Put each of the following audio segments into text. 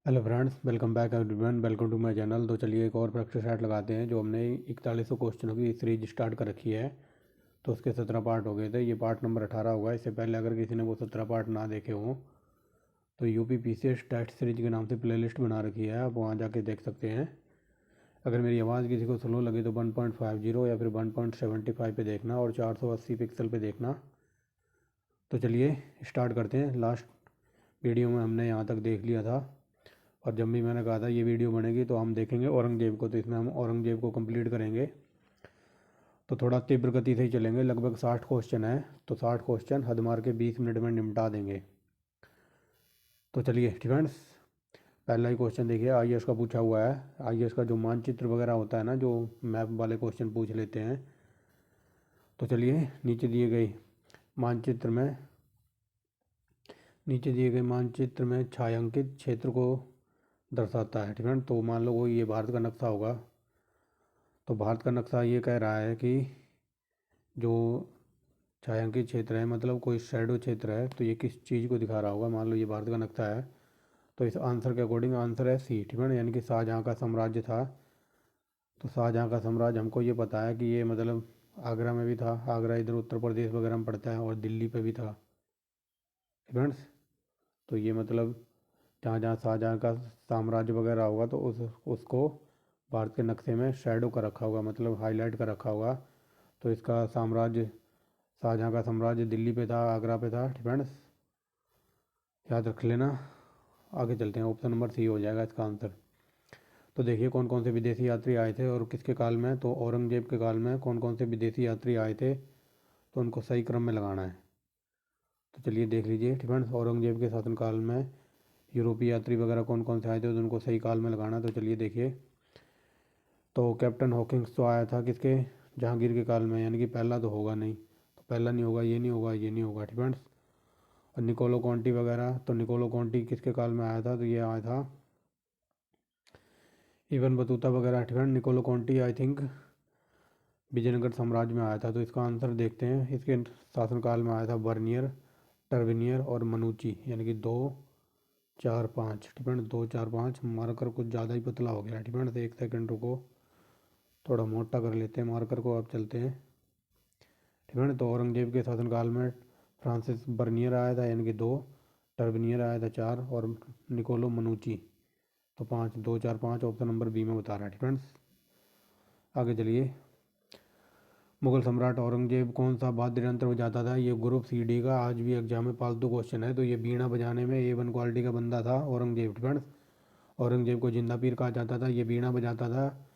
Hello friends, welcome back everyone, welcome to my channel. तो चलिए एक और प्रैक्टिस सेट लगाते हैं। जो हमने 4100 क्वेश्चनों की सीरीज स्टार्ट कर रखी है, तो उसके 17 पार्ट हो गए थे। ये पार्ट नंबर 18 होगा। इससे पहले अगर किसी ने वो 17 पार्ट ना देखे हों तो यूपी पीसीएस टेस्ट सीरीज के नाम से प्लेलिस्ट बना रखी है, आप वहाँ जाके देख सकते हैं। अगर मेरी आवाज़ किसी को स्लो लगे तो 1.50 या फिर 1.75 पे देखना और 480 पिक्सल पे देखना। तो चलिए स्टार्ट करते हैं। लास्ट वीडियो में हमने यहाँ तक देख लिया था, और जब भी मैंने कहा था ये वीडियो बनेगी तो हम देखेंगे औरंगजेब को, तो इसमें हम औरंगजेब को कंप्लीट करेंगे। तो थोड़ा तीव्र गति से ही चलेंगे। लगभग 60 क्वेश्चन है, तो 60 क्वेश्चन हद मार के 20 मिनट में निपटा देंगे। तो चलिए फ्रेंड्स, पहला ही क्वेश्चन देखिए, आईएएस का पूछा हुआ है। आईएएस का जो मानचित्र वगैरह होता है ना, जो मैप वाले क्वेश्चन पूछ लेते हैं। तो चलिए, नीचे दिए गए मानचित्र में छायांकित क्षेत्र को दर्शाता है। ठीक है, तो मान लो कोई ये भारत का नक्शा होगा। तो भारत का नक्शा ये कह रहा है कि जो छायांकित क्षेत्र है, मतलब कोई शैडो क्षेत्र है, तो ये किस चीज़ को दिखा रहा होगा। मान लो ये भारत का नक्शा है, तो इस आंसर के अकॉर्डिंग आंसर है सी। ठीक है ना, यानी कि शाहजहाँ का साम्राज्य था। तो शाहजहाँ का साम्राज्य हमको ये पता है कि ये मतलब आगरा में भी था। आगरा इधर उत्तर प्रदेश वगैरह में पड़ता है, और दिल्ली पे भी था फ्रेंड्स। तो ये मतलब जहाँ जहाँ शाहजहाँ का साम्राज्य वगैरह होगा, तो उसको भारत के नक्शे में शैडो कर रखा होगा, मतलब हाईलाइट कर रखा होगा। तो इसका साम्राज्य, शाहजहाँ का साम्राज्य दिल्ली पे था, आगरा पे था फ्रेंड्स, याद रख लेना। आगे चलते हैं, ऑप्शन नंबर सी हो जाएगा इसका आंसर। तो देखिए कौन कौन से विदेशी यात्री आए थे और किसके काल में। तो औरंगजेब के काल में कौन कौन से विदेशी यात्री आए थे, तो उनको सही क्रम में लगाना है। तो चलिए देख लीजिए फ्रेंड्स, औरंगजेब के शासनकाल में यूरोपीय यात्री वगैरह कौन कौन से आए थे, तो उनको सही काल में लगाना। तो चलिए देखिए, तो कैप्टन हॉकिंग्स तो आया था किसके, जहांगीर के काल में, यानी कि पहला तो होगा नहीं। तो पहला नहीं होगा, ये नहीं होगा, ये नहीं होगा फ्रेंड्स। और निकोलो कॉन्टी वगैरह, तो निकोलो कॉन्टी किसके काल में आया था, तो ये आया था इबन बतूता वगैरह friend. Niccolo Conti I think Vijayanagar साम्राज्य में आया था। तो इसका आंसर देखते हैं। इसके शासनकाल में आया था बर्नियर, टर्विनियर और मनुची, यानी कि 2 4 5 डिपेंड 2 4 5। मार्कर कुछ ज़्यादा ही पतला हो गया डिपेंड, एक सेकंड रुको, थोड़ा मोटा कर लेते हैं मार्कर को। अब चलते हैं डिपेंड। तो औरंगजेब के शासनकाल में फ्रांसिस बर्नियर आया था, यानी कि 2, टर्विनियर आया था 4, और निकोलो मनुची तो 5। 2 4 5 ऑप्शन नंबर बी में बता रहा है डिपेंड्स। आगे चलिए, मुगल सम्राट औरंगजेब कौन सा वाद्य यंत्र बजाता था। ये ग्रुप सी डी का आज भी एग्जाम में पालतू क्वेश्चन है। तो ये बीना बजाने में A1 क्वालिटी का बंदा था औरंगजेब फ्रेंड्स। औरंगजेब को जिंदा पीर कहा जाता था, ये बीना बजाता था।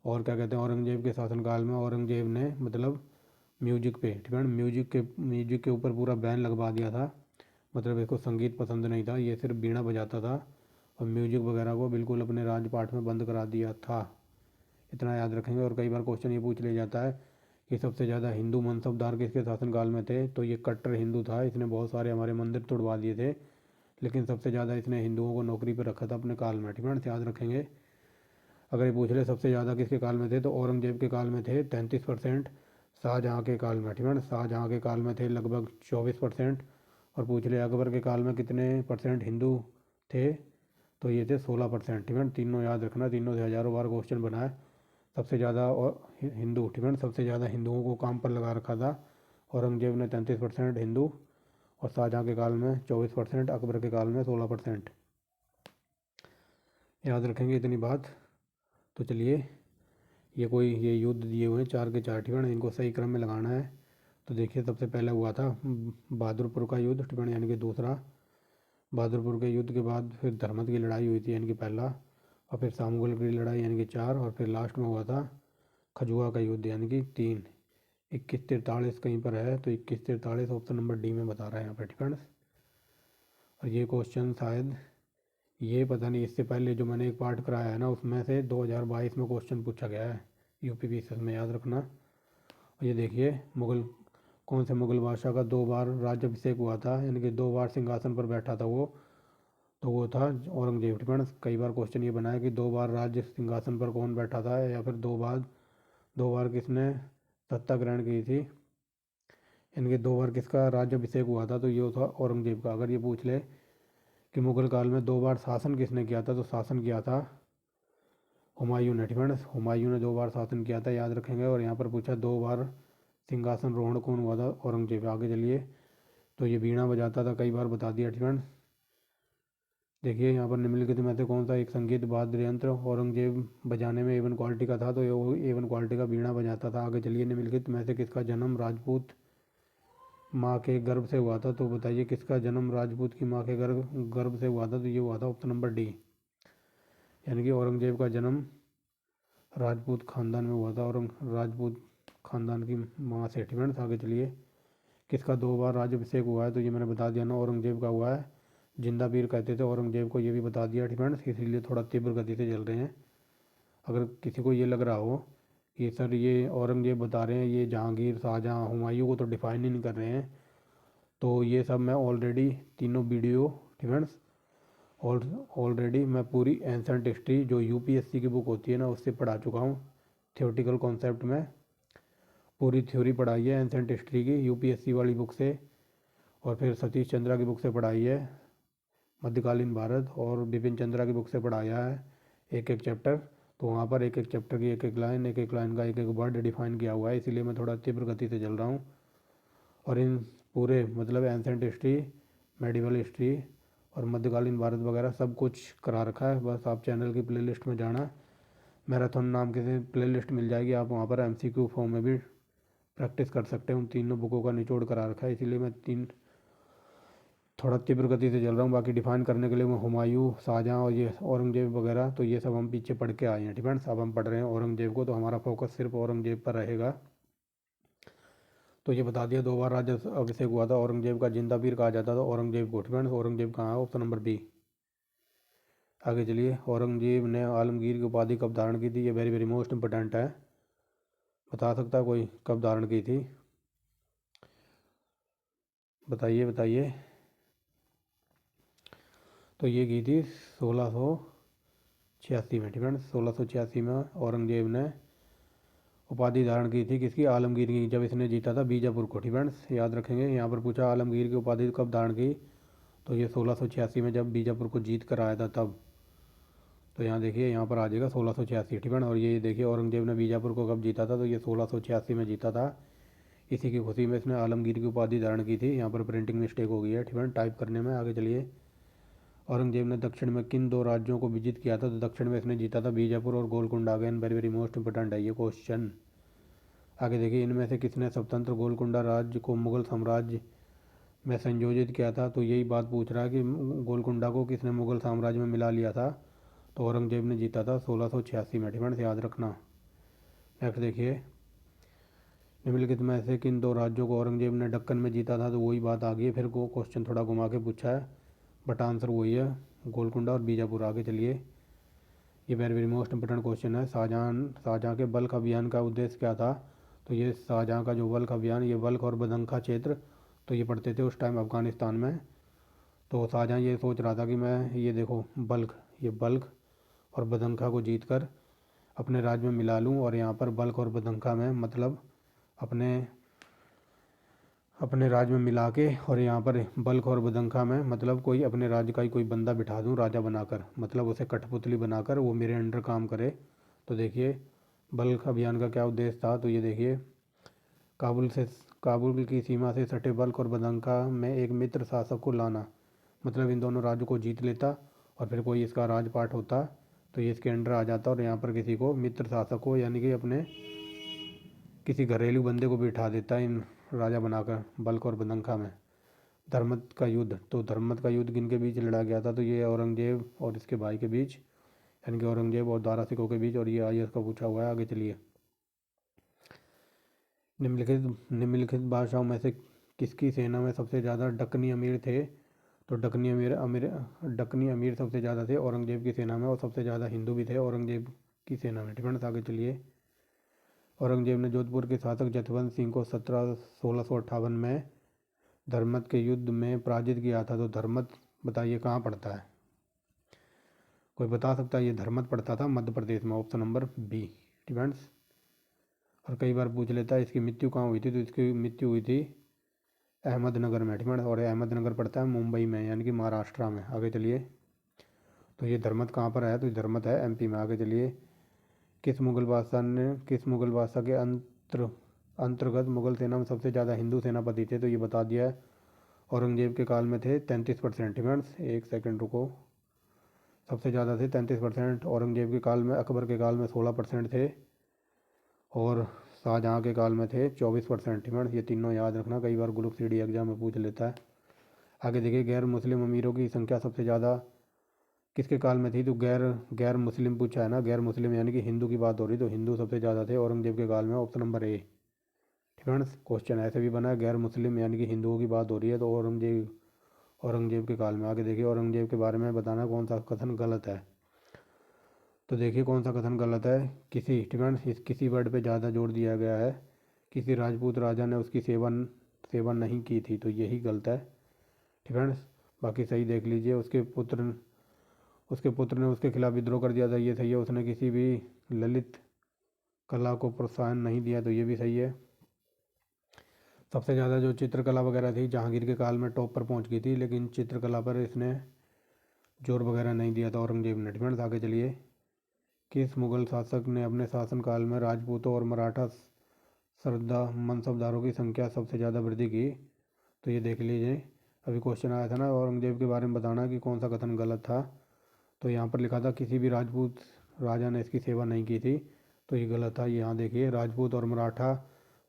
और क्या कहते हैं, औरंगजेब के शासनकाल में औरंगजेब ने मतलब म्यूजिक पे फ्रेंड, म्यूजिक के ऊपर पूरा बैन लगवा दिया था। मतलब इसको संगीत पसंद नहीं था, ये सिर्फ बीना बजाता था, और म्यूजिक वगैरह को बिल्कुल अपने राजपाट में बंद करा दिया था। इतना याद रखेंगे। और कई बार क्वेश्चन ये पूछ लिया जाता है कि सबसे ज़्यादा हिंदू मनसबदार किसके शासनकाल में थे। तो ये कट्टर हिंदू था, इसने बहुत सारे हमारे मंदिर तोड़वा दिए थे, लेकिन सबसे ज़्यादा इसने हिंदुओं को नौकरी पर रखा था अपने काल में। ठीक है, याद रखेंगे। अगर ये पूछ ले सबसे ज़्यादा किसके काल में थे, तो औरंगजेब के काल में थे 33%। शाहजहाँ के काल में, ठीक है, शाहजहाँ के काल में थे लगभग 24%। और पूछ ले अकबर के काल में कितने परसेंट हिंदू थे, तो ये थे 16%। ठीक है, तीनों याद रखना, तीनों से हज़ारों बार क्वेश्चन बना है। सबसे ज़्यादा और हिंदू, ठीक है, सबसे ज़्यादा हिंदुओं को काम पर लगा रखा था औरंगजेब ने, 33% हिंदू। और शाहजहाँ के काल में 24%, अकबर के काल में 16%। याद रखेंगे इतनी बात। तो चलिए, ये युद्ध दिए हुए हैं 4 के 4, ठीक है ना, इनको सही क्रम में लगाना है। तो देखिए, सबसे पहले हुआ था बहादुरपुर का युद्ध, ठीक है, यानी कि दूसरा। बहादुरपुर के युद्ध के बाद फिर धर्मत की लड़ाई हुई थी, यानी कि पहला। और फिर सामुगल की लड़ाई, यानी कि 4। और फिर लास्ट में हुआ था खजुआ का युद्ध, यानी कि 3। 2143 कहीं पर है, तो 2143 ऑप्शन नंबर डी में बता रहा है यहाँ पर फ्रेंड्स। और ये क्वेश्चन शायद, ये पता नहीं, इससे पहले जो मैंने एक पार्ट कराया है ना, उसमें से 2022 में क्वेश्चन पूछा गया है यूपी पीसीएस में, याद रखना। और ये देखिए, कौन से मुगल बादशाह का 2 बार राज्याभिषेक हुआ था, यानी कि 2 बार सिंहासन पर बैठा था वो, तो वो था औरंगजेब फ्रेंड्स। कई बार क्वेश्चन ये बना है कि 2 बार राज्य सिंहासन पर कौन बैठा था, या फिर 2 बार किसने सत्ता ग्रहण की थी, इनके 2 बार किसका राज्याभिषेक हुआ था, तो ये था औरंगजेब का। अगर ये पूछ ले कि मुग़ल काल में 2 बार शासन किसने किया था, तो शासन किया था हुमायूं ने। फ्रेंड्स, हुमायूं ने 2 बार शासन किया था, याद रखेंगे। और यहाँ पर पूछा 2 बार सिंहासन रोहण कौन हुआ था, औरंगजेब। आगे चलिए, तो ये बीणा बजाता था, कई बार बता दिया। फ्रेंड्स देखिए यहाँ पर निम्नलिखित में से कौन सा एक संगीत वाद्य यंत्र औरंगजेब बजाने में A1 क्वालिटी का था, तो ये वो A1 क्वालिटी का बीणा बजाता था। आगे चलिए, निम्नलिखित में से किसका जन्म राजपूत माँ के गर्भ से हुआ था, तो बताइए किसका जन्म राजपूत की माँ के गर्भ से हुआ था, तो ये हुआ था ऑप्शन नंबर डी, यानी कि औरंगजेब का जन्म राजपूत खानदान में हुआ था और राजपूत खानदान की माँ से। फ्रेंड्स आगे चलिए, किसका 2 बार राज्याभिषेक हुआ है, तो ये मैंने बता दिया ना, औरंगजेब का हुआ है। जिंदा पीर कहते थे औरंगजेब को, ये भी बता दिया। फ्रेंड्स इसीलिए थोड़ा तीव्र गति से चल रहे हैं। अगर किसी को ये लग रहा हो कि सर ये औरंगजेब बता रहे हैं, ये जहांगीर, शाहजहाँ, हुमायूं को तो डिफाइन ही नहीं कर रहे हैं, तो ये सब मैं ऑलरेडी तीनों वीडियो फ्रेंड्स ऑलरेडी मैं पूरी एंसेंट हिस्ट्री जो यूपीएससी की बुक होती है ना, उससे पढ़ा चुका हूँ। थियोरटिकल कॉन्सेप्ट में पूरी थ्योरी पढ़ाई है एंसेंट हिस्ट्री की यूपीएससी वाली बुक से, और फिर सतीश चंद्रा की बुक से पढ़ाई है मध्यकालीन भारत, और बिपिन चंद्रा की बुक से पढ़ाया है एक एक चैप्टर। तो वहाँ पर एक एक चैप्टर की एक एक लाइन का एक एक वर्ड डिफाइन किया हुआ है, इसीलिए मैं थोड़ा तीव्र गति से चल रहा हूँ। और इन पूरे मतलब एंसेंट हिस्ट्री, मेडिवल हिस्ट्री और मध्यकालीन भारत वगैरह सब कुछ करा रखा है। बस आप चैनल की प्लेलिस्ट में जाना, मैराथन नाम की प्लेलिस्ट मिल जाएगी, आप वहाँ पर एमसीक्यू फॉर्म में भी प्रैक्टिस कर सकते हैं। उन तीनों बुकों का निचोड़ करा रखा है, इसीलिए मैं थोड़ा तीव्र गति से चल रहा हूँ। बाकी डिफाइन करने के लिए मैं हुमायूं, शाहजहाँ और ये औरंगजेब वगैरह, तो ये सब हम पीछे पढ़ के आए हैं। फ्रेंड्स अब हम पढ़ रहे हैं औरंगजेब को, तो हमारा फोकस सिर्फ औरंगजेब पर रहेगा। तो ये बता दिया 2 बार राज्य अभिषेक हुआ था, औरंगजेब का जिंदा पीर कहा जाता था औरंगजेब को। फ्रेंड्स औरंगजेब कहाँ है, ऑप्शन नंबर बी। आगे चलिए, औरंगजेब ने आलमगीर की उपाधि कब धारण की थी, ये वेरी वेरी मोस्ट इंपॉर्टेंट है। बता सकता है कोई कब धारण की थी, बताइए बताइए। तो ये की थी 1686 में। फ्रेंड्स 1686 में औरंगजेब ने उपाधि धारण की थी, किसकी, आलमगीर की, जब इसने जीता था बीजापुर को। फ्रेंड्स याद रखेंगे, यहाँ पर पूछा आलमगीर की उपाधि कब धारण की, तो ये 1686 में जब बीजापुर को जीत कर आया था तब। तो यहाँ देखिए, यहाँ पर आ जाएगा 1686। फ्रेंड और ये देखिए औरंगजेब ने बीजापुर को कब जीता था, तो ये 1686 में जीता था। इसी की खुशी में इसने आलमगीर की उपाधि धारण की थी। यहाँ पर प्रिंटिंग मिस्टेक हो गई है फ्रेंड टाइप करने में। आगे चलिए, औरंगजेब ने दक्षिण में किन 2 राज्यों को विजित किया था, तो दक्षिण में इसने जीता था बीजापुर और Golconda. Again very very most important है ये क्वेश्चन। आगे देखिए, इनमें से किसने स्वतंत्र गोलकुंडा राज्य को मुगल साम्राज्य में संयोजित किया था, तो यही बात पूछ रहा है कि गोलकुंडा को किसने मुगल साम्राज्य में मिला लिया था, तो औरंगजेब ने जीता था 1686 में। फ्रेंड्स याद रखना। नेक्स्ट देखिए, निम्नलिखित में से किन 2 राज्यों को औरंगजेब ने दक्कन में जीता था, तो वही बात आ गई है, फिर को क्वेश्चन थोड़ा घुमा के पूछा है, बट आंसर वही है, गोलकुंडा और बीजापुर। आगे चलिए, ये very very most important question है। शाहजहाँ के बल्ख अभियान का उद्देश्य क्या था, तो ये शाहजहाँ का जो बल्ख अभियान, ये बल्ख और बदंखा क्षेत्र, तो ये पढ़ते थे उस टाइम अफगानिस्तान में। तो शाहजहाँ ये सोच रहा था कि मैं ये देखो बल्ख और बदंखा को जीत कर अपने राज्य में मिला लूँ, और यहाँ पर बल्ख और बदंखा में मतलब अपने राज्य में मिला के, और यहाँ पर बल्ख और बदंखा में मतलब कोई अपने राज्य का ही कोई बंदा बिठा दूँ राजा बनाकर, मतलब उसे कठपुतली बनाकर वो मेरे अंडर काम करे। तो देखिए बल्ख अभियान का क्या उद्देश्य था, तो ये देखिए, काबुल की सीमा से सटे बल्ख और बदंखा में एक मित्र शासक को लाना, मतलब इन दोनों राज्यों को जीत लेता और फिर कोई इसका राजपाट होता, तो ये इसके अंडर आ जाता, और यहाँ पर किसी को मित्र शासक को यानी कि अपने किसी घरेलू बंदे को बिठा देता इन राजा बनाकर बल्ख और बदंखा में। धर्मत का युद्ध, तो धर्मत का युद्ध किन के बीच लड़ा गया था, तो ये औरंगजेब और इसके भाई के बीच, यानी कि औरंगजेब और दारा सिकों के बीच, और ये आईएएस का पूछा हुआ है। आगे चलिए, निम्नलिखित बादशाहों में से किसकी सेना में सबसे ज़्यादा डकनी अमीर थे, तो डकनी अमीर सबसे ज़्यादा थे औरंगजेब की सेना में, और सबसे ज़्यादा हिंदू भी थे औरंगजेब की सेना में। फ्रेंड्स आगे चलिए, औरंगजेब ने जोधपुर के शासक जसवंत सिंह को 1658 में धर्मत के युद्ध में पराजित किया था, तो धर्मत बताइए कहाँ पड़ता है, कोई बता सकता है, ये धर्मत पड़ता था मध्य प्रदेश में, ऑप्शन नंबर बी। फ्रेंड्स और कई बार पूछ लेता है इसकी मृत्यु कहाँ हुई थी, तो इसकी मृत्यु हुई थी अहमदनगर में, ठीक है। और अहमदनगर पड़ता है मुंबई में, यानी कि महाराष्ट्र में। आगे चलिए, तो ये धर्मत कहाँ पर है, तो ये धर्मत है एमपी में। आगे चलिए, किस मुगल बादशाह के अंतर्गत मुगल सेना में सबसे ज़्यादा हिंदू सेनापति थे, तो ये बता दिया है। औरंगजेब के काल में थे 33%, ठीक है। एक सेकंड रुको, सबसे ज़्यादा थे 33%। औरंगजेब के काल में, अकबर के काल में 16% थे, और शाहजहाँ के काल में थे 24%, ठीक है। ये तीनों याद रखना, कई बार ग्रुप सी डी एग्जाम में पूछ लेता है। आगे देखिए, गैर मुस्लिम अमीरों की संख्या सबसे ज़्यादा किसके काल में थी, तो गैर गैर मुस्लिम पूछा है ना, गैर मुस्लिम यानी कि हिंदू की बात हो रही, तो हिंदू सबसे ज़्यादा थे औरंगजेब के काल में, ऑप्शन नंबर ए, ठीक है। क्वेश्चन ऐसे भी बना है, गैर मुस्लिम यानी कि हिंदुओं की बात हो रही है, तो औरंगजेब के काल में। आगे देखिए, औरंगजेब के बारे में बताना कौन सा कथन गलत है, तो देखिए कौन सा कथन गलत है। किसी, ठीक है, इस किसी वर्ड पे ज़्यादा जोर दिया गया है। किसी राजपूत राजा ने उसकी सेवा नहीं की थी, तो यही गलत है, ठीक है। बाकी सही देख लीजिए, उसके पुत्र ने उसके खिलाफ विद्रोह कर दिया था, ये सही है। उसने किसी भी ललित कला को प्रोत्साहन नहीं दिया, तो ये भी सही है। सबसे ज़्यादा जो चित्रकला वगैरह थी जहांगीर के काल में टॉप पर पहुंच गई थी, लेकिन चित्रकला पर इसने जोर वगैरह नहीं दिया था औरंगजेब ने, ठीक है। आगे चलिए, किस मुगल शासक ने अपने शासनकाल में राजपूतों और मराठा सरदा मनसबदारों की संख्या सबसे ज़्यादा वृद्धि की, तो ये देख लीजिए। अभी क्वेश्चन आया था ना औरंगजेब के बारे में बताना कि कौन सा कथन गलत था, तो यहाँ पर लिखा था किसी भी राजपूत राजा ने इसकी सेवा नहीं की थी, तो ये गलत था। यहाँ देखिए, राजपूत और मराठा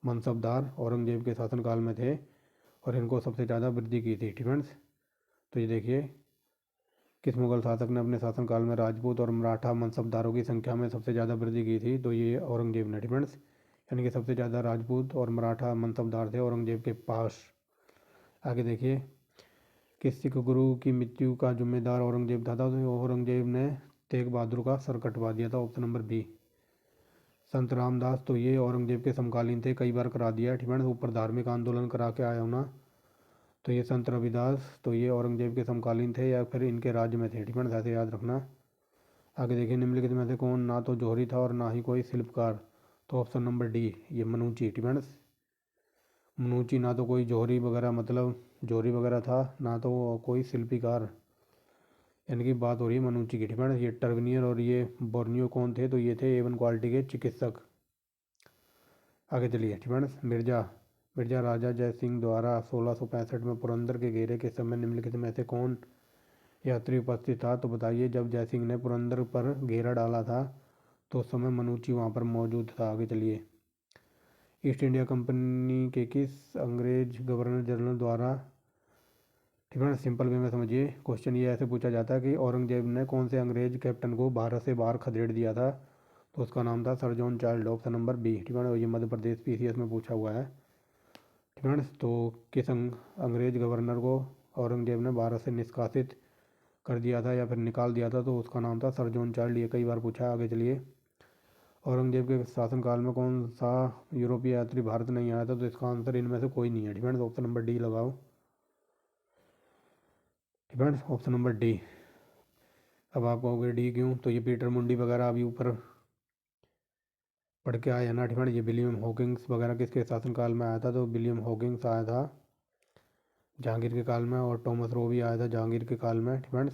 मनसबदार औरंगजेब के शासनकाल में थे और इनको सबसे ज़्यादा वृद्धि की थी, ठीक है। तो ये देखिए, किस मुगल शासक ने अपने शासनकाल में राजपूत और मराठा मनसबदारों की संख्या में सबसे ज़्यादा वृद्धि की थी, तो ये औरंगजेब ने, ठीक है। यानी कि सबसे ज़्यादा राजपूत और मराठा मनसबदार थे औरंगजेब के पास। आगे देखिए, किस सिख गुरु की मृत्यु का जिम्मेदार औरंगजेब था, तो औरंगजेब ने तेग बहादुर का सर कटवा दिया था, ऑप्शन नंबर बी। संत रामदास, तो ये औरंगजेब के समकालीन थे, कई बार करा दिया, ठीक है। ऊपर धार्मिक आंदोलन करा के आया हूँ ना, तो ये संत रविदास, तो ये औरंगजेब के समकालीन थे या फिर इनके राज्य में थे, ठीक है। ऐसे याद रखना। आगे देखिए, निम्नलिखित में से कौन ना तो जौहरी था और ना ही कोई शिल्पकार, तो ऑप्शन नंबर डी, ये मनुची, ठीक है। मनुची ना तो कोई जौहरी वगैरह, मतलब जौहरी वगैरह था, ना तो कोई शिल्पीकार, यानी कि बात हो रही है मनुची की, ठीक है। ये टर्विनियर और ये बोर्नियो कौन थे, तो ये थे A1 क्वालिटी के चिकित्सक। आगे चलिए, ठीक है। मिर्जा राजा जय सिंह द्वारा 1665 में पुरंदर के घेरे के समय निम्नलिखित में से कौन यात्री उपस्थित था, तो बताइए। जब जय सिंह ने पुरंदर पर घेरा डाला था, तो उस समय मनुची वहाँ पर मौजूद था। आगे चलिए, ईस्ट इंडिया कंपनी के किस अंग्रेज गवर्नर जनरल द्वारा, ठीक है, सिंपल वे में समझिए। क्वेश्चन ये ऐसे पूछा जाता है कि औरंगजेब ने कौन से अंग्रेज कैप्टन को भारत से बाहर खदेड़ दिया था, तो उसका नाम था sir John Child, option number B, ठीक है। और ये मध्य प्रदेश PCS में पूछा हुआ है, ठीक है। तो किस अंग्रेज गवर्नर को औरंगजेब ने भारत से निष्कासित कर दिया था या फिर निकाल दिया था, तो उसका नाम था सर जॉन चाइल्ड, ये कई बार पूछा है। आगे चलिए, औरंगजेब के शासनकाल में कौन सा यूरोपीय यात्री भारत नहीं आया था, तो इसका आंसर इनमें से कोई नहीं है, ठीक है। तो ऑप्शन नंबर डी लगाओ, ठीक है। Option number D. अब आप कहोगे डी क्यों, तो ये पीटर मुंडी वगैरह अभी ऊपर पढ़ के आया ना, ठीक है। ये विलियम हॉकिंग्स वगैरह किसके शासनकाल में आया था, तो विलियम हॉकिंग्स आया था जहांगीर के काल में, और टॉमस रो भी आया था जहांगीर के काल में, ठीक है।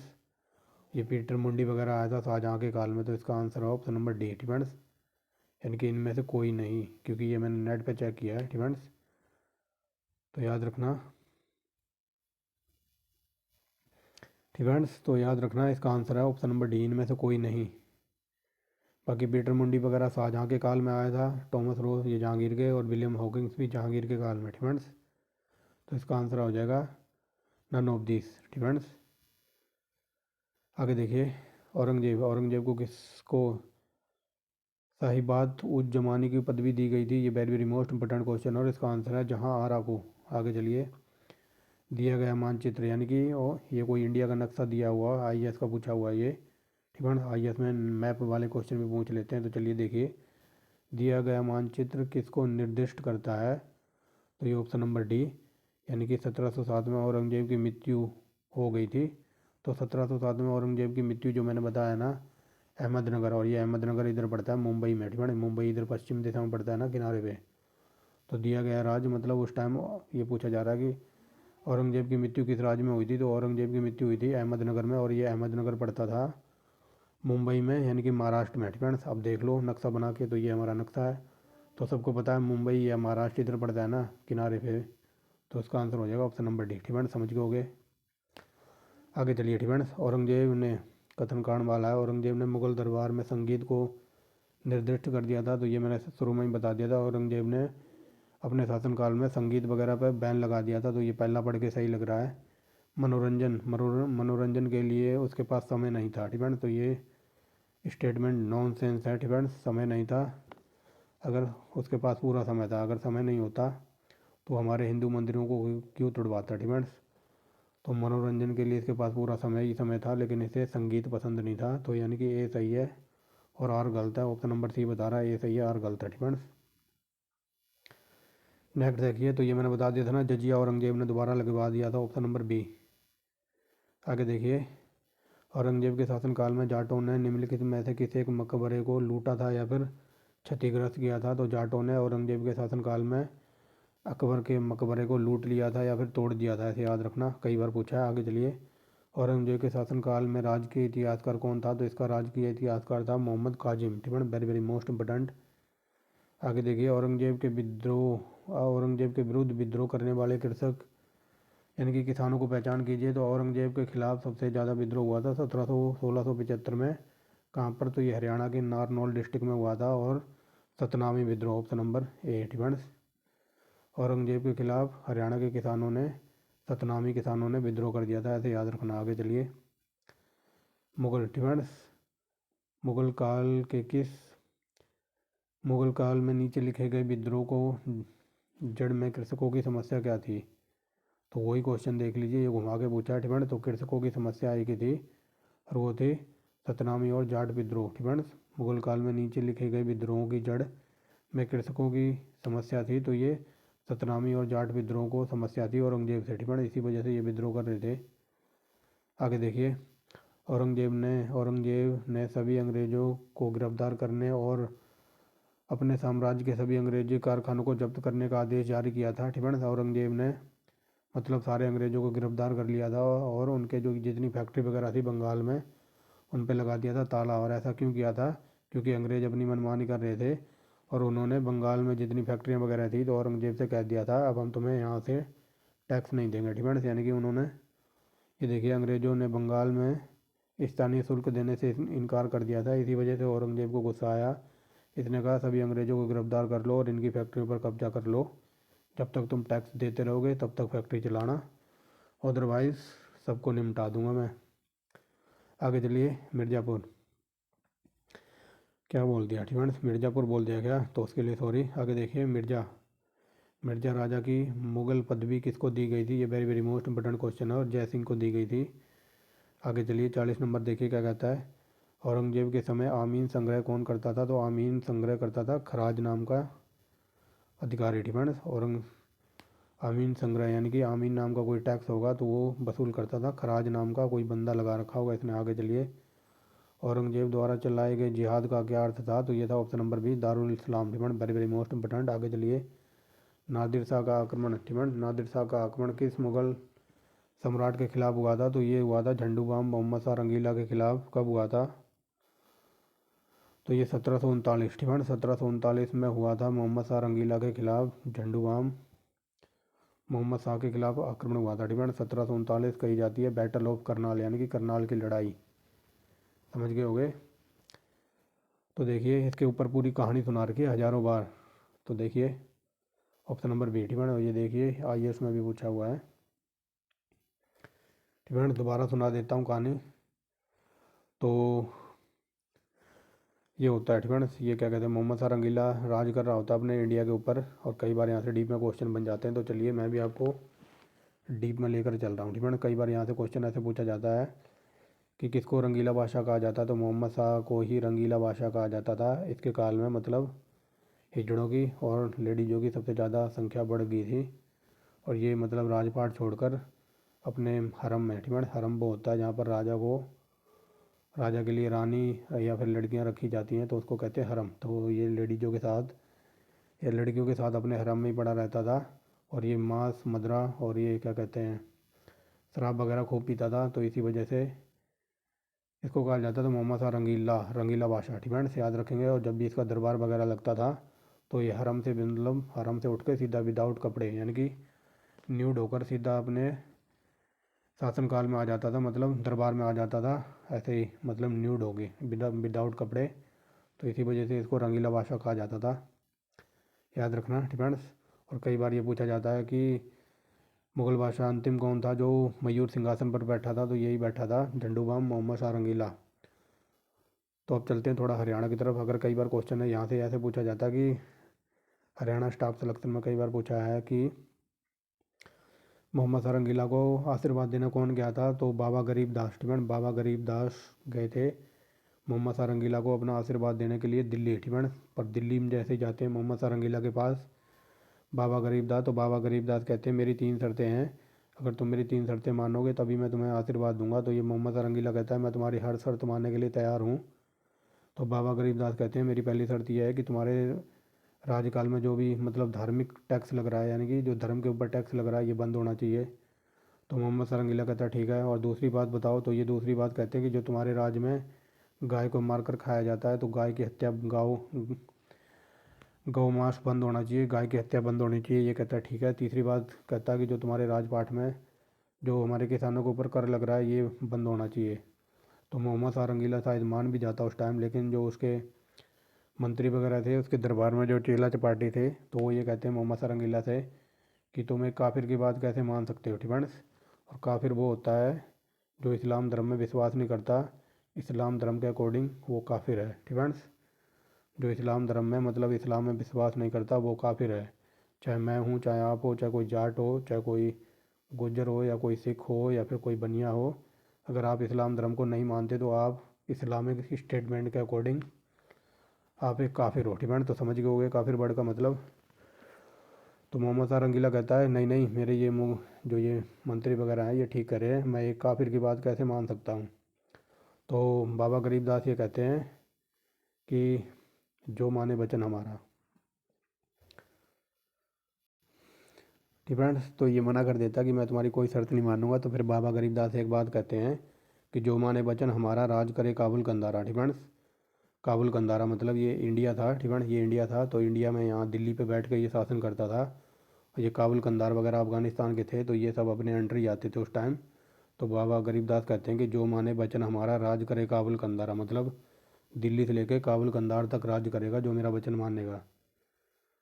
ये पीटर मुंडी वगैरह आया था शाहजहाँ के काल में, तो इसका आंसर है ऑप्शन नंबर डी, ठीक है। यानी कि इनमें से कोई नहीं, क्योंकि ये मैंने नेट पे चेक किया है, ठीक है। तो याद रखना, ठीक है। तो याद रखना, इसका आंसर है ऑप्शन नंबर डी, इनमें से कोई नहीं। बाकी पीटर मुंडी वगैरह शाहजहाँ के काल में आया था, टॉमस रोज ये जहांगीर के, और विलियम हॉकिंग्स भी जहांगीर के काल में, ठीक है। तो इसका आंसर हो जाएगा नन ऑफ दिस, ठीक है। आगे देखिए, औरंगजेब को किसको साहिबात उज जमानी की पदवी दी गई थी, ये very very most important question, और इसका आंसर है जहां आरा को। आगे चलिए, दिया गया मानचित्र, यानी कि ये कोई इंडिया का नक्शा दिया हुआ, IAS का पूछा हुआ है ये, ठीक है। IAS में मैप वाले क्वेश्चन भी पूछ लेते हैं, तो चलिए देखिए, दिया गया मानचित्र किसको निर्दिष्ट करता है, तो ये ऑप्शन नंबर डी, यानी कि 1707 में औरंगजेब की मृत्यु हो गई थी, तो 1707 में औरंगजेब की मृत्यु जो मैंने बताया ना, अहमदनगर, और ये अहमदनगर इधर पड़ता है मुंबई में, ठीक है। मुंबई इधर पश्चिम दिशा में पड़ता है ना, किनारे पे, तो दिया गया राज्य मतलब उस टाइम ये पूछा जा रहा है कि औरंगजेब की मृत्यु किस राज्य में हुई थी। तो औरंगजेब की मृत्यु हुई थी अहमदनगर में, और ये अहमदनगर पड़ता था मुंबई में, यानी कि महाराष्ट्र में। फ्रेंड्स अब देख लो नक्शा बना के, तो ये हमारा नक्शा है। तो सबको पता है मुंबई या महाराष्ट्र इधर पड़ता है ना किनारे पे, तो उसका आंसर हो जाएगा ऑप्शन नंबर डी। फ्रेंड्स समझ गए होगे। आगे चलिए फ्रेंड्स, औरंगजेब ने कथन कांड वाला है। औरंगजेब ने मुगल दरबार में संगीत को निर्दिष्ट कर दिया था। तो ये मैंने शुरू में ही बता दिया था, औरंगजेब ने अपने शासनकाल में संगीत वगैरह पर बैन लगा दिया था। तो ये पहला पढ़ के सही लग रहा है। मनोरंजन के लिए उसके पास समय नहीं था। ठीक है, तो ये स्टेटमेंट नॉन सेंस है। ठीक है, समय नहीं था। अगर उसके पास पूरा समय था, अगर समय नहीं होता तो हमारे हिंदू मंदिरों को क्यों तुड़वाता। ठीक है, तो मनोरंजन के लिए इसके पास पूरा समय ही समय था, लेकिन इसे संगीत पसंद नहीं था। तो यानी कि ए सही है और आर गलत है। ऑप्शन नंबर सी बता रहा है ए सही है, आर गलत है। ठीक है, नेक्स्ट देखिए, तो ये मैंने बता दिया था ना, जजिया औरंगजेब ने दोबारा लगवा दिया था। Option number B. आगे देखिए, औरंगजेब के शासनकाल में जाटों ने निम्नलिखित में से किसी एक मकबरे को लूटा था या फिर क्षतिग्रस्त किया था। तो जाटों ने औरंगजेब के शासनकाल में अकबर के मकबरे को लूट लिया था या फिर तोड़ दिया था, ऐसे याद रखना, कई बार पूछा है। आगे चलिए, औरंगजेब के शासनकाल में राजकीय इतिहासकार कौन था। तो इसका राजकीय इतिहासकार था मोहम्मद काजिम। ठीक है, वेरी वेरी मोस्ट इम्पोर्टेंट। आगे देखिए, औरंगजेब के विरुद्ध विद्रोह करने वाले कृषक यानी कि किसानों को पहचान कीजिए। तो औरंगजेब के खिलाफ सबसे ज़्यादा विद्रोह हुआ था 1675 में। कहाँ पर, तो ये हरियाणा के नारनौल डिस्ट्रिक्ट में हुआ था, और सतनामी विद्रोह option number A. Defence Aurangzeb के खिलाफ हरियाणा के किसानों ने, सतनामी किसानों ने विद्रोह कर दिया था, ऐसे याद रखना। आगे चलिए, मुगल डिफेंस मुगल काल के किस मुगल काल में नीचे लिखे गए विद्रोह को जड़ में कृषकों की समस्या क्या थी। तो वही क्वेश्चन देख लीजिए, ये घुमा के पूछा है। ठीक है, तो कृषकों की समस्या एक ही थी, और वो थी सतनामी और जाट विद्रोह। ठीक है, मुगल काल में नीचे लिखे गए विद्रोहों की जड़ में कृषकों की समस्या थी। तो ये सतनामी और जाट विद्रोह को समस्या थी औरंगजेब से। ठीक है, इसी वजह से ये विद्रोह कर रहे थे। आगे देखिए, औरंगजेब ने सभी अंग्रेज़ों को गिरफ्तार करने और अपने साम्राज्य के सभी अंग्रेजी कारखानों को जब्त करने का आदेश जारी किया था। ठीक है, औरंगजेब ने मतलब सारे अंग्रेज़ों को गिरफ्तार कर लिया था, और उनके जो जितनी फैक्ट्री वगैरह थी बंगाल में, उन पे लगा दिया था ताला। और ऐसा क्यों किया था, क्योंकि अंग्रेज़ अपनी मनमानी कर रहे थे, और उन्होंने बंगाल में जितनी फैक्ट्रियाँ वगैरह थी तो औरंगजेब से कह दिया था अब हम तुम्हें यहाँ से टैक्स नहीं देंगे। ठीक है, यानी कि उन्होंने, ये देखिए, अंग्रेज़ों ने बंगाल में स्थानीय शुल्क देने से इनकार कर दिया था। इसी वजह से औरंगजेब को गुस्सा आया। इसने कहा सभी अंग्रेज़ों को गिरफ्तार कर लो और इनकी फैक्ट्रियों पर कब्जा कर लो। जब तक तुम टैक्स देते रहोगे तब तक फैक्ट्री चलाना, अदरवाइज़ सबको निपटा दूंगा मैं। आगे चलिए, मिर्ज़ापुर क्या बोल दिया। ठीक है, मिर्ज़ापुर बोल दिया क्या, तो उसके लिए सॉरी। आगे देखिए, मिर्ज़ा मिर्ज़ा राजा की मुगल पदवी किसको दी गई थी। ये very very most important question है, और जय सिंह को दी गई थी। आगे चलिए, 40 नंबर देखिए क्या कहता है। औरंगजेब के समय आमीन संग्रह कौन करता था। तो आमीन संग्रह करता था खराज नाम का अधिकारी। ठीक है, आमीन संग्रह यानी कि आमीन नाम का कोई टैक्स होगा तो वो वसूल करता था। खराज नाम का कोई बंदा लगा रखा होगा इसने। आगे चलिए, औरंगजेब द्वारा चलाए गए जिहाद का क्या अर्थ था। तो ये था ऑप्शन नंबर बी, दारुल इस्लाम। ठीक है, वेरी वेरी मोस्ट इंपॉर्टेंट। आगे चलिए, नादिर शाह का आक्रमण। ठीक है, नादिर शाह का आक्रमण किस मुगल सम्राट के खिलाफ हुआ था। तो ये हुआ था झंडू बाम मोहम्मद शाह रंगीला के खिलाफ। कब हुआ था, तो ये 1739। ठीक है, 1739 में हुआ था मोहम्मद शाह रंगीला के खिलाफ। झंडू बाम मोहम्मद शाह के खिलाफ आक्रमण हुआ था। ठीक है, 1739 कही जाती है बैटल ऑफ करनाल, यानी कि करनाल की लड़ाई। समझ गए होगे। तो देखिए, इसके ऊपर पूरी कहानी सुना रखी है हज़ारों बार। तो देखिए ऑप्शन नंबर बी। ठीक है, ये देखिए आईएएस में भी पूछा हुआ है। ठीक है, दोबारा सुना देता हूँ कहानी। तो ये होता है, ठीक है, ये क्या कहते हैं, मोहम्मद शाह रंगीला राज कर रहा होता है अपने इंडिया के ऊपर, और कई बार यहाँ से डीप में क्वेश्चन बन जाते हैं। तो चलिए मैं भी आपको डीप में लेकर चल रहा हूँ। ठीक है, कई बार यहाँ से क्वेश्चन ऐसे पूछा जाता है कि किसको रंगीला बादशाह कहा जाता है। तो मोहम्मद शाह को ही रंगीला बादशाह कहा जाता था इसके काल में। मतलब हिजड़ों की और लेडीज़ों की सबसे ज़्यादा संख्या बढ़ गई थी, और ये मतलब राजपाट छोड़कर अपने हरम में। ठीक है, हरम वो होता है जहाँ पर राजा के लिए रानी या फिर लड़कियां रखी जाती हैं, तो उसको कहते हैं हरम। तो ये लेडीज़ों के साथ ये लड़कियों के साथ अपने हरम में ही पड़ा रहता था और ये मांस मदरा और ये क्या कहते हैं शराब वगैरह खूब पीता था। तो इसी वजह से इसको कहा जाता था मोहम्मद शाह रंगीला, रंगीला बादशाह। ठीक है, से याद रखेंगे। और जब भी इसका दरबार वगैरह लगता था तो ये हरम से मतलब हरम से उठ के सीधा विदाउट कपड़े यानी कि न्यूड होकर सीधा अपने शासनकाल में आ जाता था, मतलब दरबार में आ जाता था ऐसे ही, मतलब न्यूड हो गई विदाउट कपड़े। तो इसी वजह से इसको रंगीला बादशाह कहा जाता था, याद रखना। डिपेंड्स। और कई बार ये पूछा जाता है कि मुग़ल बादशाह अंतिम कौन था जो मयूर सिंहासन पर बैठा था, तो यही बैठा था झंडू बाम मोहम्मद शाह रंगीला। तो अब चलते हैं थोड़ा हरियाणा की तरफ। अगर कई बार क्वेश्चन है यहाँ से ऐसे पूछा जाता है कि हरियाणा स्टाफ सिलेक्शन में कई बार पूछा है कि मोहम्मद शाह रंगीला को आशीर्वाद देने कौन गया था, तो बाबा गरीब दास। ठीक, बाबा गरीब दास गए थे मोहम्मद शाह रंगीला को अपना आशीर्वाद देने के लिए दिल्ली। ठीक, पर दिल्ली में जैसे ही जाते हैं मोहम्मद शाह रंगीला के पास बाबा गरीब दास, तो बाबा गरीब दास कहते हैं मेरी 3 शर्तें हैं, अगर तुम मेरी 3 शर्तें मानोगे तभी मैं तुम्हें आशीर्वाद दूंगा। तो ये मोहम्मद शाह रंगीला कहता है मैं तुम्हारी हर शर्त मानने के लिए तैयार हूँ। तो बाबा गरीब दास कहते हैं मेरी पहली शर्त यह है कि तुम्हारे राज्यकाल में जो भी मतलब धार्मिक टैक्स लग रहा है, यानी कि जो धर्म के ऊपर टैक्स लग रहा है, ये बंद होना चाहिए। तो मोहम्मद शाह रंगीला कहता है ठीक है, और दूसरी बात बताओ। तो ये दूसरी बात कहते हैं कि जो तुम्हारे राज्य में गाय को मारकर खाया जाता है, तो गाय की हत्या गौ मांस बंद होना चाहिए, गाय की हत्या बंद होनी चाहिए, ये कहता है ठीक है। तीसरी बात कहता है कि जो तुम्हारे राजपाट में जो हमारे किसानों के ऊपर कर लग रहा है, ये बंद होना चाहिए। तो मोहम्मद शाह रंगीला शायद मान भी जाता उस टाइम, लेकिन जो उसके मंत्री वगैरह थे उसके दरबार में जो चेला चपाटी थे, तो वो ये कहते हैं मोहम्मद शाह रंगीला से कि तुम एक काफिर की बात कैसे मान सकते हो। डिपेंड्स। और काफिर वो होता है जो इस्लाम धर्म में विश्वास नहीं करता, इस्लाम धर्म के अकॉर्डिंग वो काफिर है। डिपेंड्स। जो इस्लाम धर्म में मतलब इस्लाम में विश्वास नहीं करता वो काफिर है। चाहे मैं हूँ, चाहे आप हो, चाहे कोई जाट हो, चाहे कोई गुज्जर हो, या कोई सिख हो, या फिर कोई बनिया हो, अगर आप इस्लाम धर्म को नहीं मानते तो आप इस्लामिक स्टेटमेंट के अकॉर्डिंग आप एक काफिर हो। डिपेंड। तो समझ गए होगे काफिर वर्ड का मतलब। तो मोहम्मद शाह रंगीला कहता है नहीं नहीं, मेरे ये जो ये मंत्री वगैरह हैं ये ठीक करे हैं, मैं एक काफिर की बात कैसे मान सकता हूँ। तो बाबा गरीबदास ये कहते हैं कि जो माने वचन हमारा। डिपेंड्स। तो ये मना कर देता कि मैं तुम्हारी कोई शर्त नहीं मानूंगा। तो फिर बाबा गरीबदास एक बात कहते हैं कि जो माने वचन हमारा राज करे काबुल कंदारा। डिपेंड्स। काबुल कंदारा मतलब ये इंडिया था। डिपेंड्स। ये इंडिया था, तो इंडिया में यहाँ दिल्ली पे बैठ कर ये शासन करता था। और ये काबुल कंदार वगैरह अफ़गानिस्तान के थे, तो ये सब अपने अंडर ही आते थे उस टाइम। तो बाबा गरीबदास कहते हैं कि जो माने वचन हमारा राज करे काबुल कंदारा, मतलब दिल्ली से लेकर काबुल कंदार तक राज्य करेगा जो मेरा वचन मानेगा।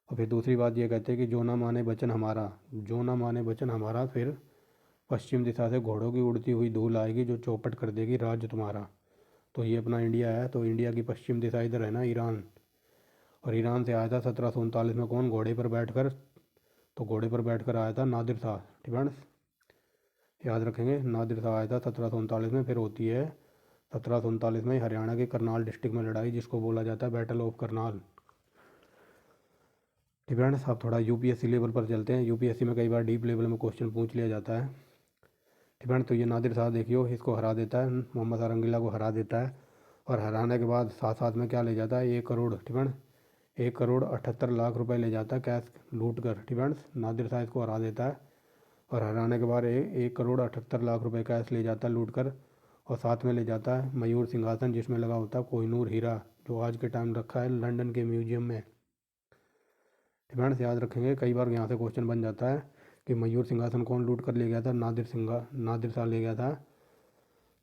और फिर दूसरी बात ये कहते हैं कि जो ना माने वचन हमारा, जो ना माने वचन हमारा, फिर पश्चिम दिशा से घोड़ों की उड़ती हुई धूल आएगी जो चौपट कर देगी राज्य तुम्हारा। तो ये अपना इंडिया है, तो इंडिया की पश्चिम दिशा इधर है ना ईरान, और ईरान से आया था 1739 में कौन, घोड़े पर बैठकर। तो घोड़े पर बैठकर आया था नादिर शाह। ठीक, याद रखेंगे नादिर शाह आया था 1739 में। फिर होती है 1739 में हरियाणा के करनाल डिस्ट्रिक्ट में लड़ाई, जिसको बोला जाता है बैटल ऑफ करनाल। ठीक है, अब थोड़ा यूपीएससी लेवल पर चलते हैं। यूपीएससी में कई बार डीप लेवल में क्वेश्चन पूछ लिया जाता है। ठीक है, तो ये नादिर शाह देखियो इसको हरा देता है, मोहम्मद शाह रंगीला को हरा देता है। और हराने के बाद साथ साथ में क्या ले जाता है, 1 करोड़। ठीक है, 1 करोड़ 78 लाख रुपए ले जाता है कैश लूट कर। ठीक है, नादिर शाह इसको हरा देता है। और हराने के बाद 1 करोड़ 78 लाख रुपए कैश ले जाता है लूट कर। और साथ में ले जाता है मयूर सिंहासन, जिसमें लगा होता है कोहिनूर हीरा, जो आज के टाइम रखा है लंदन के म्यूजियम में। डिफेंस याद रखेंगे, कई बार यहाँ से क्वेश्चन बन जाता है कि मयूर सिंहासन कौन लूट कर ले गया था, नादिर शाह ले गया था,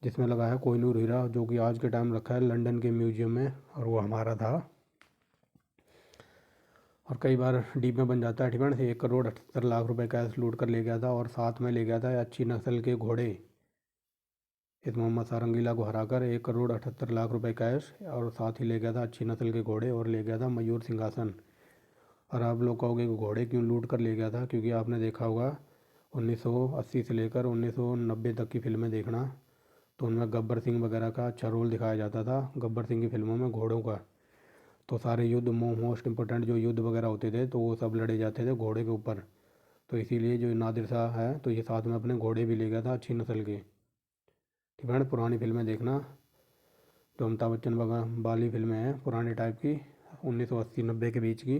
जिसमें लगा है कोहिनूर हीरा, जो कि आज के टाइम रखा है लंदन के म्यूजियम में, और वो हमारा था। और कई बार डीप में बन जाता है। ठीक है, 1 करोड़ 78 लाख रुपए कैश लूट कर ले गया था, और साथ में ले गया था अच्छी नस्ल के घोड़े। इस मोहम्मद शाह रंगीला को हराकर 1 करोड़ 78 लाख रुपए कैश, और साथ ही ले गया था अच्छी नस्ल के घोड़े, और ले गया था मयूर सिंहासन। और आप लोग कहोगे कि घोड़े क्यों लूट कर ले गया था, क्योंकि आपने देखा होगा 1980 से लेकर 1990 तक की फिल्में देखना, तो उनमें गब्बर सिंह वगैरह का अच्छा रोल दिखाया जाता था गब्बर सिंह की फिल्मों में घोड़ों का। तो सारे युद्ध मोस्ट इंपॉर्टेंट जो युद्ध वगैरह होते थे, तो वो सब लड़े जाते थे घोड़े के ऊपर। तो इसीलिए जो नादिर शाह है, तो ये साथ में अपने घोड़े भी ले गया था अच्छी नस्ल के। ठीक है, पुरानी फिल्में देखना, जो अमिताभ बच्चन वगैरह वाली फिल्में हैं पुराने टाइप की, 1980-90 के बीच की,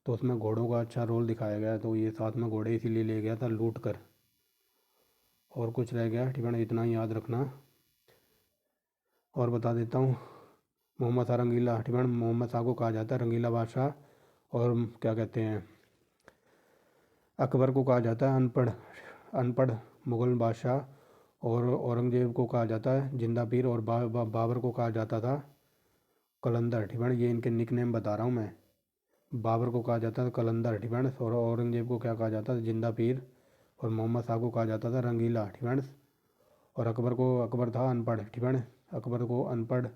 तो उसमें घोड़ों का अच्छा रोल दिखाया गया है। तो ये साथ में घोड़े इसीलिए ले गया था लूट कर। और कुछ रह गया, ठीक है ना, इतना ही याद रखना। और बता देता हूँ, मोहम्मद शाह रंगीला, ठीक है, मोहम्मद शाह को कहा जाता है रंगीला बादशाह। और क्या कहते हैं, अकबर को कहा जाता है अनपढ़ अनपढ़ मुग़ल बादशाह। और औरंगज़ेब को कहा जाता है जिंदा पीर। और बाबर को कहा जाता था कलंदर, ठीक है। ये इनके निक नेम बता रहा हूँ मैं। बाबर को कहा जाता था कलंदर, ठीक है। और औरंगज़ेब को क्या कहा जाता था, जिंदा पीर। और मोहम्मद शाह को कहा जाता था रंगीला, ठीक है। और अकबर था अनपढ़, ठीक है। अकबर को अनपढ़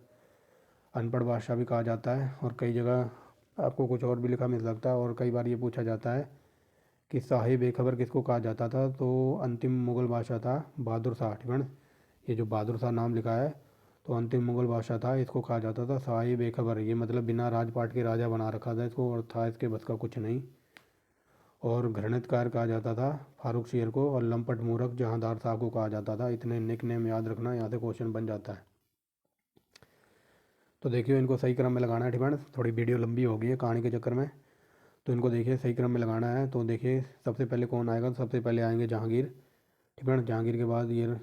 अनपढ़ बादशाह भी कहा जाता है। और कई जगह आपको कुछ और भी लिखा मिल सकता है। और कई बार ये पूछा जाता है कि शाही बेखबर किसको कहा जाता था, तो अंतिम मुग़ल बादशाह था बहादुर शाह, ठीक है। ये जो बहादुर शाह नाम लिखा है, तो अंतिम मुग़ल बादशाह था, इसको कहा जाता था शाही बेखबर। ये मतलब बिना राजपाट के राजा बना रखा था इसको, और था इसके बस का कुछ नहीं। और घृणितकार कहा जाता था फारूक शेर को। और लंपट मूर्ख जहांदार शाह को कहा जाता था। इतने निक नेम याद रखना, यहाँ से क्वेश्चन बन जाता है। तो देखिए इनको सही क्रम में लगाना है, ठीक है। थोड़ी वीडियो लंबी हो गई है कहानी के चक्कर में, तो इनको देखिए सही क्रम में लगाना है। तो देखिए सबसे पहले कौन आएगा, तो सबसे पहले आएंगे जहांगीर, ठीक है। जहांगीर के बाद ये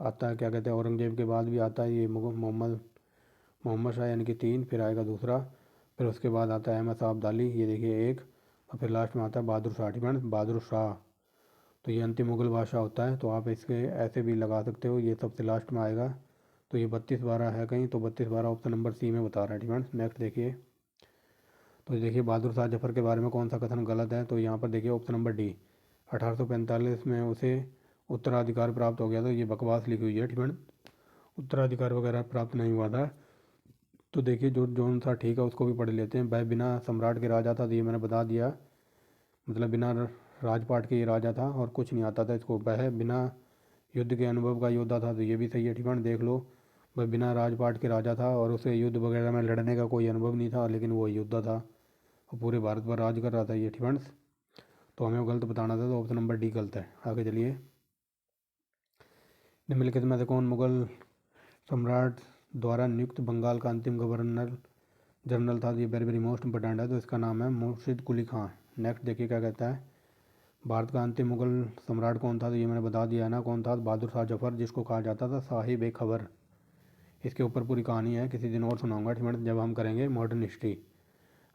आता है, क्या कहते हैं, औरंगजेब के बाद भी आता है ये मोहम्मद शाह, यानी कि 3। फिर आएगा दूसरा। फिर उसके बाद आता है अहमद शाह अब्दाली, ये देखिए 1। और फिर लास्ट में आता है बहादुर शाह, ठीक है, बहादुर शाह। तो ये अंतिम मुग़ल बादशाह होता है। तो आप इसके ऐसे भी लगा सकते हो, ये सबसे लास्ट में आएगा। तो ये 32-12 है कहीं, तो 32-12 ऑप्शन नंबर सी में बता रहा है, ठीक है। नेक्स्ट देखिए, तो देखिए बहादुर शाह जफ़र के बारे में कौन सा कथन गलत है, तो यहाँ पर देखिए ऑप्शन नंबर डी, 1845 में उसे उत्तराधिकार प्राप्त हो गया। तो ये बकवास लिखी हुई है, ठीक है। उत्तराधिकार वगैरह प्राप्त नहीं हुआ था। तो देखिए जो जौन सा ठीक है उसको भी पढ़ लेते हैं। वह बिना सम्राट के राजा था, तो ये मैंने बता दिया, मतलब बिना राजपाट के ये राजा था और कुछ नहीं आता था इसको। वह बिना युद्ध के अनुभव का योद्धा था, तो ये भी सही है, ठीक है। देख लो, वह बिना राजपाट के राजा था और उसे युद्ध वगैरह में लड़ने का कोई अनुभव नहीं था, लेकिन वो योद्धा था और पूरे भारत पर राज कर रहा था ये, ठीक है। तो हमें वो गलत बताना था, तो ऑप्शन नंबर डी गलत है। आगे चलिए, निम्नलिखित में से कौन मुगल सम्राट द्वारा नियुक्त बंगाल का अंतिम गवर्नर जनरल था। ये वेरी वेरी मोस्ट इंपॉर्टेंट है। तो इसका नाम है मुर्शिद कुली खां। नेक्स्ट देखिए क्या कहता है, भारत का अंतिम मुगल सम्राट कौन था, तो ये मैंने बता दिया है ना कौन था, बहादुर शाह जफ़र, जिसको कहा जाता था साहिब ए खबर। इसके ऊपर पूरी कहानी है, किसी दिन और सुनाऊंगा, ठीक है, जब हम करेंगे मॉडर्न हिस्ट्री।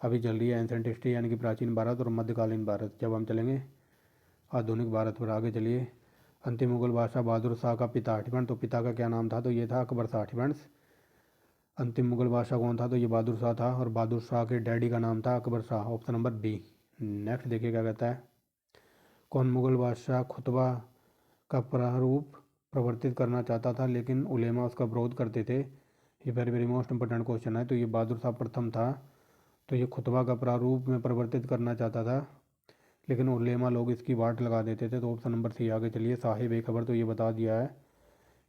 अभी चल रही है एंसेंट हिस्ट्री, यानी कि प्राचीन भारत और मध्यकालीन भारत, जब हम चलेंगे आधुनिक भारत पर। आगे चलिए, अंतिम मुगल बादशाह बहादुर शाह का पिता, ठीक है, तो पिता का क्या नाम था, तो ये था अकबर शाह, ठीक है। अंतिम मुगल बादशाह कौन था, तो ये बहादुर शाह था। और बहादुर शाह के डैडी का नाम था Akbar Shah, option number B. Next देखिए क्या कहता है, कौन मुगल बादशाह खुतबा का प्रारूप प्रवर्तित करना चाहता था लेकिन उलेमा उसका विरोध करते थे। ये very very most important question है। तो ये बहादुर शाह प्रथम था। तो ये खुतबा का प्रारूप में परिवर्तित करना चाहता था, लेकिन उलेमा लोग इसकी वाट लगा देते थे। तो ऑप्शन नंबर सी। आगे चलिए, साहिब ए खबर, तो ये बता दिया है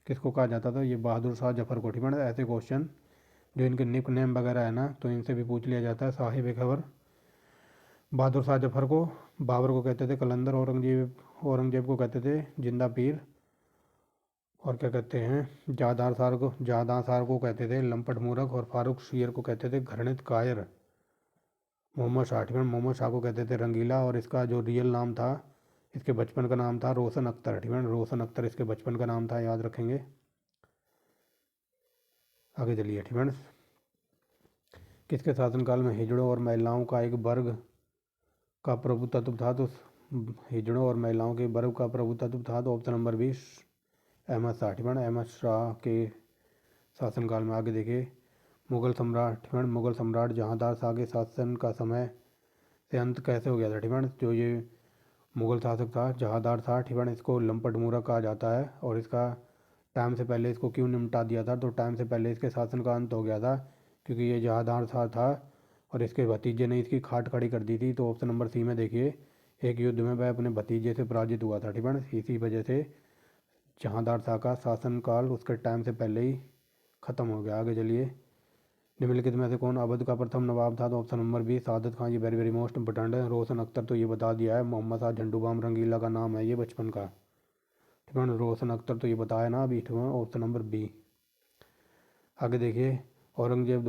किसको कहा जाता था, ये बहादुर शाह जफ़र को, ठीक है। ऐसे क्वेश्चन जो इनके निक नेम वगैरह है ना, तो इनसे भी पूछ लिया जाता है। साहिब ए खबर बहादुर शाह जफ़र को, बाबर को कहते थे कलंदर, औरंगजेब को कहते थे जिंदा पीर, और क्या कहते हैं जहादार शाह को कहते थे लंपट मूर्ख, और फारूक शेर को कहते थे घृणित कायर। मोहम्मद शाह, ठीक है, मोहम्मद शाह को कहते थे रंगीला। और इसका जो रियल नाम था, इसके बचपन का नाम था रोशन अख्तर, ठीक है, रोशन अख्तर इसके बचपन का नाम था, याद रखेंगे। आगे चलिए, ठीक है, किसके शासनकाल में हिजड़ों और महिलाओं का एक वर्ग का प्रभुत्व था, तो हिजड़ों और महिलाओं के वर्ग का प्रभुत्व था, तो ऑप्शन नंबर 20 अहमद शाह, ठीक है, अहमद शाह के शासनकाल में। आगे देखिए, मुगल सम्राट जहांदार शाह के शासन का समय से अंत कैसे हो गया था, ठीक है। जो ये मुगल शासक था जहांदार शाह, ठीक है, इसको लंपट मूर्ख कहा जाता है। और इसका टाइम से पहले इसको क्यों निपटा दिया था, तो टाइम से पहले इसके शासन का अंत हो गया था, क्योंकि ये जहांदार शाह था और इसके भतीजे ने इसकी खाट खड़ी कर दी थी। तो ऑप्शन नंबर सी में देखिए, एक युद्ध में वह अपने भतीजे से पराजित हुआ था, ठीक है। इसी वजह से जहांदार शाह का शासनकाल उसके टाइम से पहले ही ख़त्म हो गया। आगे चलिए, निम्नलिखित में से कौन अवध का प्रथम नवाब था, तो ऑप्शन नंबर बी सादत खान। ये वेरी वेरी मोस्ट इंपॉर्टेंट है। रोशन अख्तर, तो ये बता दिया है, मोहम्मद शाह झंडूबाम रंगीला का नाम है ये बचपन का, ठीक है। रोशन अख्तर तो ये बताया ना अभी, ठीक है, ऑप्शन नंबर बी। आगे देखिए, औरंगजेब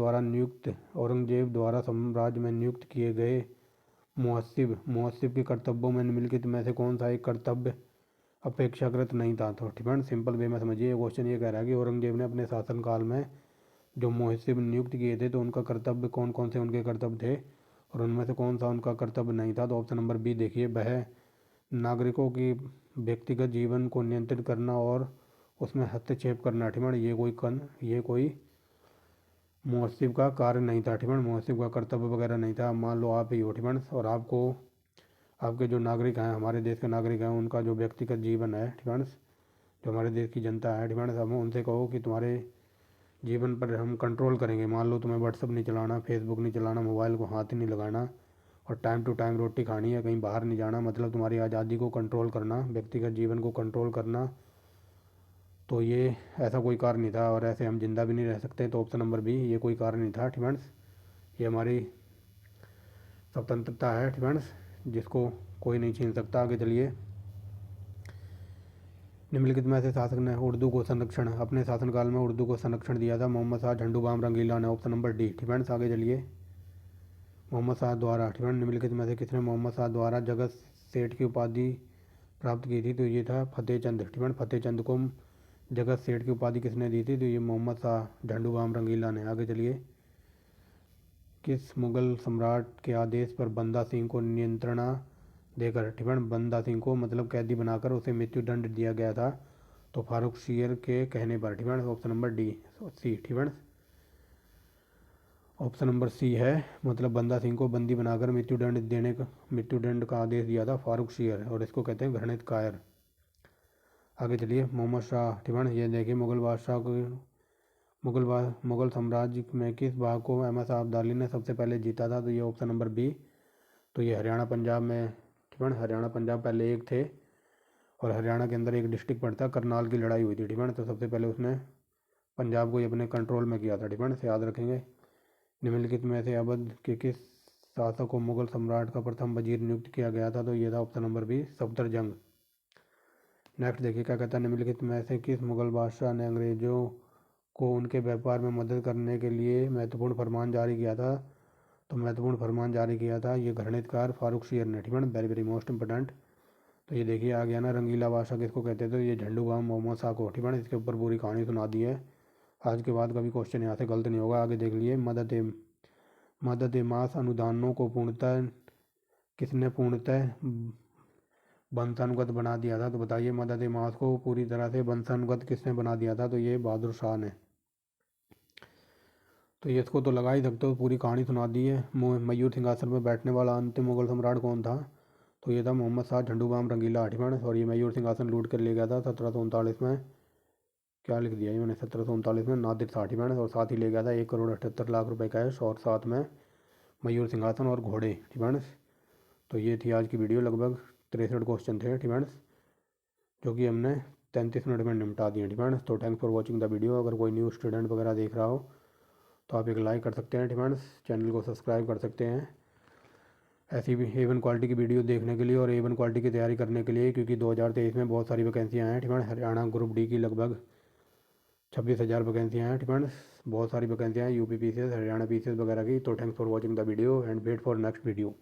द्वारा साम्राज्य में नियुक्त किए गए मुहस्सिब के कर्तव्यों में निम्नलिखित में से कौन सा एक कर्तव्य अपेक्षाकृत नहीं था। तो ठीक है, सिंपल वे में समझिए। क्वेश्चन ये कह रहा है कि औरंगजेब ने अपने शासनकाल में जो मुहस्सिब नियुक्त किए थे तो उनका कर्तव्य कौन कौन से उनके कर्तव्य थे और उनमें से कौन सा उनका कर्तव्य नहीं था। तो ऑप्शन नंबर बी देखिए, वह नागरिकों की व्यक्तिगत जीवन को नियंत्रित करना और उसमें हस्तक्षेप करना। ठीक है, ये कोई मुहस्सिब का कार्य नहीं था। ठीक है, मुहस्सिब का कर्तव्य वगैरह नहीं था। मान लो आप ही हो, ठीक है, और आपको आपके जो नागरिक हैं, हमारे देश के नागरिक हैं, उनका जो व्यक्तिगत जीवन है, ठीक है, जो हमारे देश की जनता है, ठीक है, हम उनसे कहो कि तुम्हारे जीवन पर हम कंट्रोल करेंगे। मान लो तुम्हें व्हाट्सअप नहीं चलाना, फेसबुक नहीं चलाना, मोबाइल को हाथ ही नहीं लगाना और टाइम टू टाइम रोटी खानी है, कहीं बाहर नहीं जाना, मतलब तुम्हारी आज़ादी को कंट्रोल करना, व्यक्तिगत जीवन को कंट्रोल करना। तो ये ऐसा कोई कार्य नहीं था और ऐसे हम जिंदा भी नहीं रह सकते। तो ऑप्शन नंबर बी, ये कोई कार्य नहीं था। ठीक है, ये हमारी स्वतंत्रता है, ठीक है, जिसको कोई नहीं छीन सकता। आगे चलिए। निम्नलिखित में से शासक ने उर्दू को संरक्षण अपने शासनकाल में उर्दू को संरक्षण दिया था। मोहम्मद शाह, झंडू बाम रंगीला ने। ऑप्शन नंबर डी, ठीक है। आगे चलिए। मोहम्मद शाह द्वारा, ठीक है, निम्नलिखित में से किसने मोहम्मद शाह द्वारा जगत सेठ की उपाधि प्राप्त की थी। तो ये था फतेह चंद, ठीक है। फतेह चंद को जगत सेठ की उपाधि किसने दी थी। तो ये मोहम्मद शाह, झंडू बाम रंगीला ने। आगे चलिए। किस मुगल सम्राट के आदेश पर बंदा सिंह को नियंत्रणा देकर, ठीक है, बंदा सिंह को मतलब कैदी बनाकर उसे मृत्युदंड दिया गया था। तो फारूक शीर के कहने पर, ठीक है। ऑप्शन नंबर डी, सी, ठीक है। ऑप्शन नंबर सी है, मतलब बंदा सिंह को बंदी बनाकर मृत्युदंड का आदेश दिया था फारूक शीर, और इसको कहते हैं घृणित कायर। आगे चलिए। मोहम्मद शाह, ठीक है, ये देखिए, मुगल साम्राज्य में किस भाग को अहमद शाह अब्दाली ने सबसे पहले जीता था। तो ये ऑप्शन नंबर बी, तो ये हरियाणा पंजाब में, ठीक है, हरियाणा पंजाब पहले एक थे और हरियाणा के अंदर एक डिस्ट्रिक्ट पड़ता, करनाल की लड़ाई हुई थी, ठीक है। तो सबसे पहले उसने पंजाब को ही अपने कंट्रोल में किया था, ठीक है, याद रखेंगे। निम्नलिखित में से अवध के किस शासक को मुगल सम्राट का प्रथम वजीर नियुक्त किया गया था। तो ये था option number B, Safdarjung. Next देखिए क्या कहता है। निम्नलिखित में से किस मुगल बादशाह ने अंग्रेजों को उनके व्यापार में मदद करने के लिए महत्वपूर्ण फरमान जारी किया था। तो महत्वपूर्ण फरमान जारी किया था ये घृणितकार फारूक शीर ने, ठीक है, वेरी वेरी मोस्ट इंपॉर्टेंट। तो ये देखिए आ गया ना, रंगीला बादशाह किसको कहते थे। तो ये झंडू बाम मोहम्मद शाह को, ठीक है। इसके ऊपर पूरी कहानी सुना दी है। आज के बाद कभी क्वेश्चन यहाँ से गलत नहीं होगा। आगे देख लिए। मदद मास अनुदानों को किसने पूर्णतः वंशानुगत बना दिया था। तो बताइए, मदद मास को पूरी तरह से वंशानुगत किसने बना दिया था। तो ये बहादुर शाह ने। तो ये इसको तो लगा ही सकते हो, पूरी कहानी सुना दी है। मयूर सिंहासन पर बैठने वाला अंतिम मुगल सम्राट कौन था। तो ये था मोहम्मद शाह झंडू बाम रंगीला, ठीक है। और ये मयूर सिंहासन लूट कर ले गया था 1739 में। क्या लिख दिया इन्होंने, 1739 में नादिर शाह, ठीक है। और साथ ही ले गया था 1,78,00,000 रुपये कैश और साथ में मयूर सिंहासन और घोड़े, ठीक है। तो ये थी आज की वीडियो। लगभग 63 क्वेश्चन थे, ठीक है, जो कि हमने 33 मिनट में निपटा दिए, ठीक है। तो thanks for watching the video. अगर कोई न्यू स्टूडेंट वगैरह देख रहा हो तो आप एक लाइक कर सकते हैं, ठीक है। चैनल को सब्सक्राइब कर सकते हैं ऐसी भी A1 क्वालिटी की वीडियो देखने के लिए और A1 क्वालिटी की तैयारी करने के लिए, क्योंकि 2023 में बहुत सारी वैकेंसियाँ हैं, ठीक है। हरियाणा ग्रुप डी की लगभग 26,000 वैकेंसियाँ हैं, ठीक है। बहुत सारी वैकेंसियाँ हैं UP PCS, हरियाणा PCS वगैरह की। तो thanks for watching the video and wait for next video.